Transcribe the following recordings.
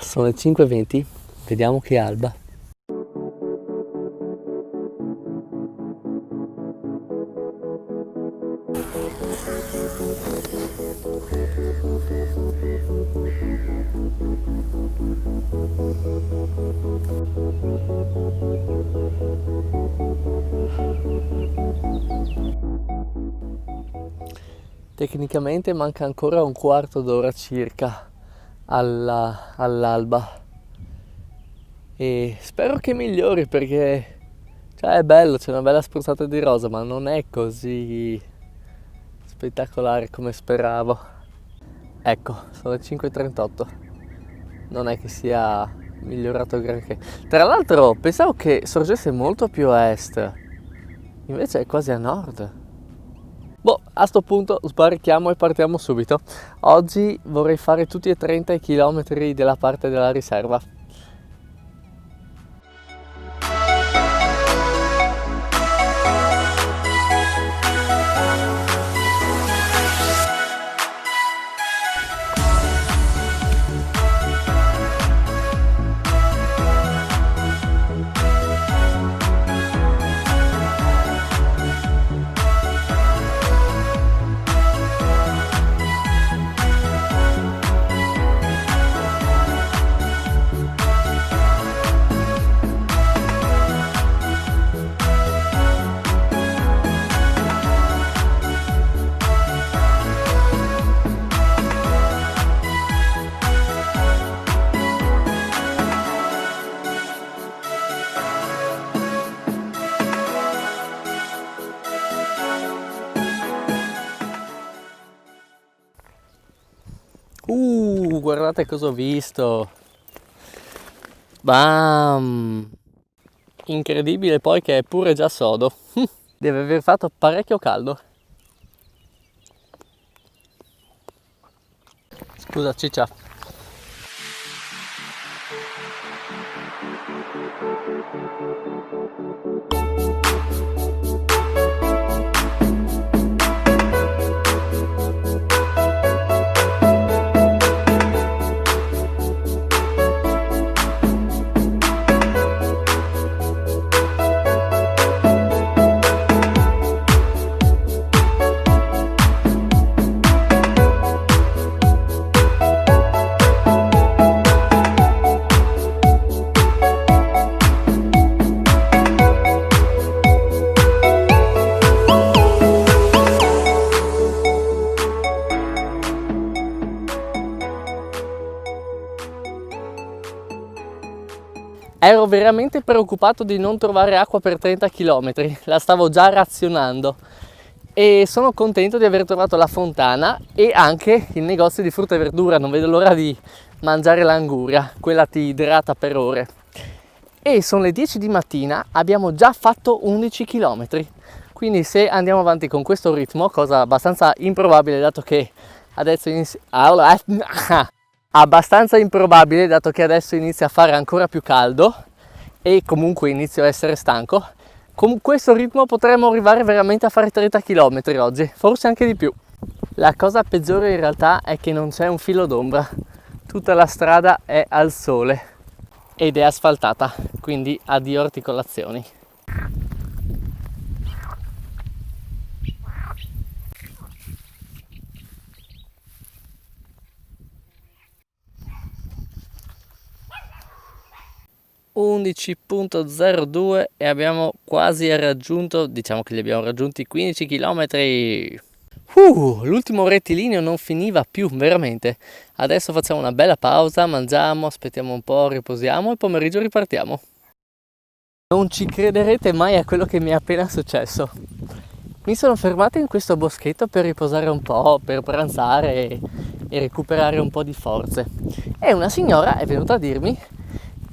Sono le 5:20, vediamo che alba. Tecnicamente manca ancora un quarto d'ora circa all'alba e spero che migliori perché è bello, c'è una bella spruzzata di rosa, ma non è così spettacolare come speravo. Ecco, sono le 5:38, non è che sia migliorato granché. Tra l'altro pensavo che sorgesse molto più a est, invece è quasi a nord. Boh, a sto punto sbarchiamo e partiamo subito. Oggi vorrei fare tutti e 30 i chilometri della parte della riserva. Guardate cosa ho visto. Bam! Incredibile poi che è pure già sodo. Deve aver fatto parecchio caldo. Scusa ciccia. Ero veramente preoccupato di non trovare acqua per 30 km, la stavo già razionando e sono contento di aver trovato la fontana e anche il negozio di frutta e verdura, non vedo l'ora di mangiare l'anguria, quella ti idrata per ore. E sono le 10 di mattina, abbiamo già fatto 11 km, quindi se andiamo avanti con questo ritmo, cosa abbastanza improbabile dato che adesso inizia a fare ancora più caldo e comunque inizio a essere stanco, con questo ritmo potremmo arrivare veramente a fare 30 km oggi, forse anche di più. La cosa peggiore in realtà è che non c'è un filo d'ombra, tutta la strada è al sole ed è asfaltata, quindi addio articolazioni. (11.02) e abbiamo quasi raggiunto, diciamo che li abbiamo raggiunti 15 km. L'ultimo rettilineo non finiva più, veramente. Adesso facciamo una bella pausa, mangiamo, aspettiamo un po', riposiamo e pomeriggio ripartiamo. Non ci crederete mai a quello che mi è appena successo. Mi sono fermato in questo boschetto per riposare un po', per pranzare e recuperare un po' di forze. E una signora è venuta a dirmi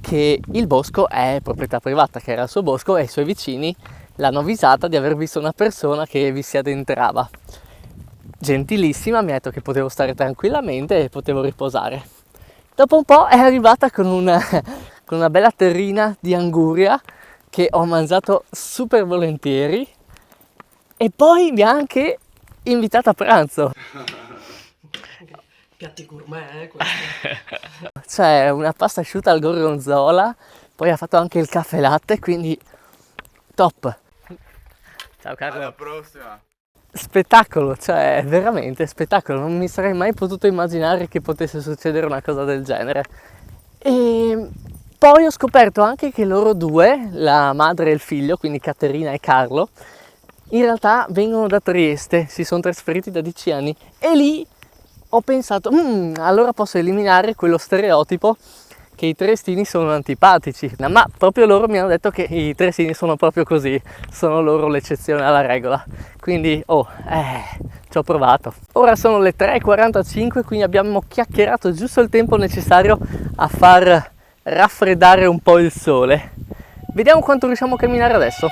che il bosco è proprietà privata, che era il suo bosco e i suoi vicini l'hanno avvisata di aver visto una persona che vi si addentrava. Gentilissima, mi ha detto che potevo stare tranquillamente e potevo riposare. Dopo un po' è arrivata con una bella terrina di anguria che ho mangiato super volentieri e poi mi ha anche invitato a pranzo. Piatti gourmet, questo. C'è una pasta asciutta al gorgonzola, poi ha fatto anche il caffè latte, quindi top. Ciao Carlo. Alla prossima. Spettacolo, cioè veramente spettacolo, non mi sarei mai potuto immaginare che potesse succedere una cosa del genere. E poi ho scoperto anche che loro due, la madre e il figlio, quindi Caterina e Carlo, in realtà vengono da Trieste, si sono trasferiti da 10 anni e lì ho pensato, allora posso eliminare quello stereotipo che i triestini sono antipatici, ma proprio loro mi hanno detto che i triestini sono proprio così, sono loro l'eccezione alla regola, quindi ci ho provato. Ora sono le 3:45, quindi abbiamo chiacchierato giusto il tempo necessario a far raffreddare un po' il sole. Vediamo quanto riusciamo a camminare adesso.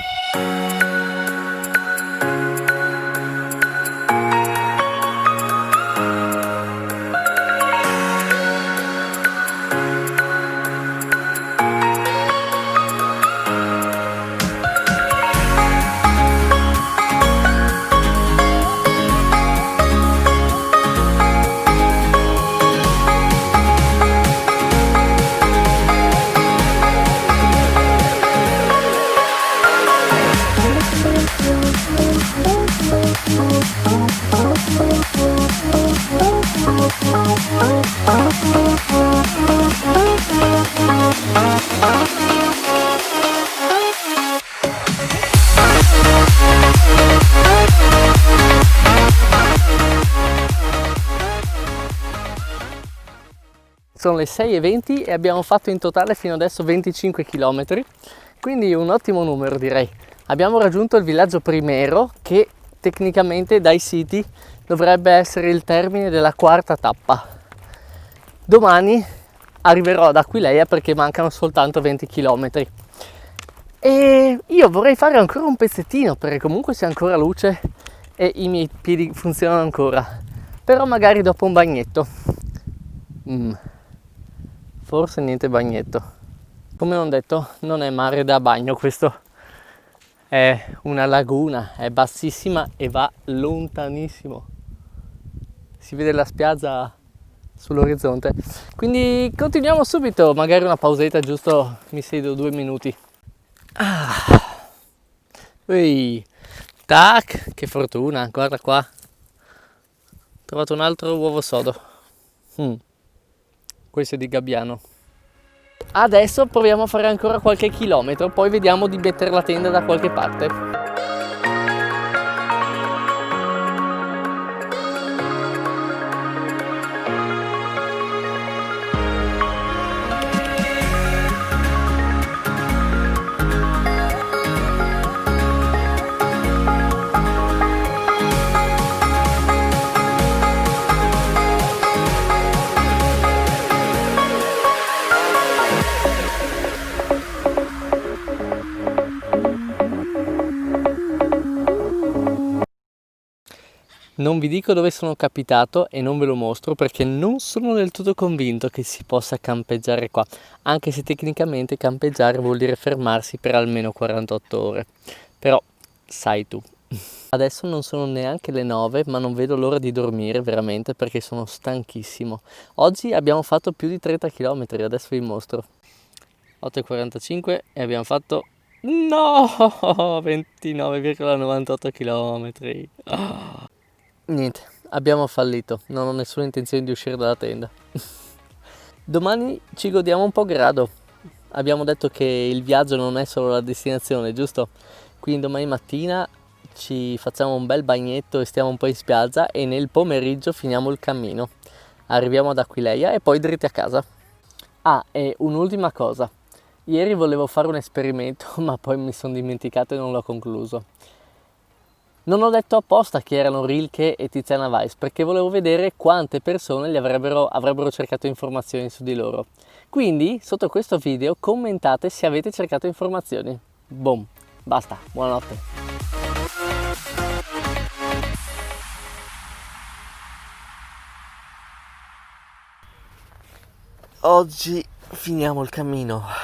Sono le 6:20 e abbiamo fatto in totale fino adesso 25 km, quindi un ottimo numero direi. Abbiamo raggiunto il villaggio Primero che tecnicamente dai siti dovrebbe essere il termine della quarta tappa. Domani arriverò ad Aquileia perché mancano soltanto 20 km e io vorrei fare ancora un pezzettino perché comunque c'è ancora luce e i miei piedi funzionano ancora, però magari dopo un bagnetto. Forse niente bagnetto. Come ho detto, non è mare da bagno questo, è una laguna, è bassissima e va lontanissimo. Si vede la spiaggia sull'orizzonte. Quindi continuiamo subito, magari una pausetta, giusto mi siedo 2 minuti. Ui, tac, che fortuna, guarda qua. Ho trovato un altro uovo sodo. Questo è di gabbiano. Adesso proviamo a fare ancora qualche chilometro, poi vediamo di mettere la tenda da qualche parte. Non vi dico dove sono capitato e non ve lo mostro perché non sono del tutto convinto che si possa campeggiare qua, anche se tecnicamente campeggiare vuol dire fermarsi per almeno 48 ore, però sai tu. Adesso non sono neanche le 9, ma non vedo l'ora di dormire veramente perché sono stanchissimo. Oggi abbiamo fatto più di 30 km, adesso vi mostro. 8:45 e abbiamo fatto... No! 29,98 km. Niente, abbiamo fallito, non ho nessuna intenzione di uscire dalla tenda. Domani ci godiamo un po' grado. Abbiamo detto che il viaggio non è solo la destinazione, giusto? Quindi domani mattina ci facciamo un bel bagnetto e stiamo un po' in spiaggia e nel pomeriggio finiamo il cammino. Arriviamo ad Aquileia e poi dritti a casa. Ah, e un'ultima cosa. Ieri volevo fare un esperimento, ma poi mi sono dimenticato e non l'ho concluso. Non ho detto apposta che erano Rilke e Tiziana Weiss, perché volevo vedere quante persone avrebbero cercato informazioni su di loro. Quindi, sotto questo video, commentate se avete cercato informazioni. Boom, basta, buonanotte. Oggi finiamo il cammino.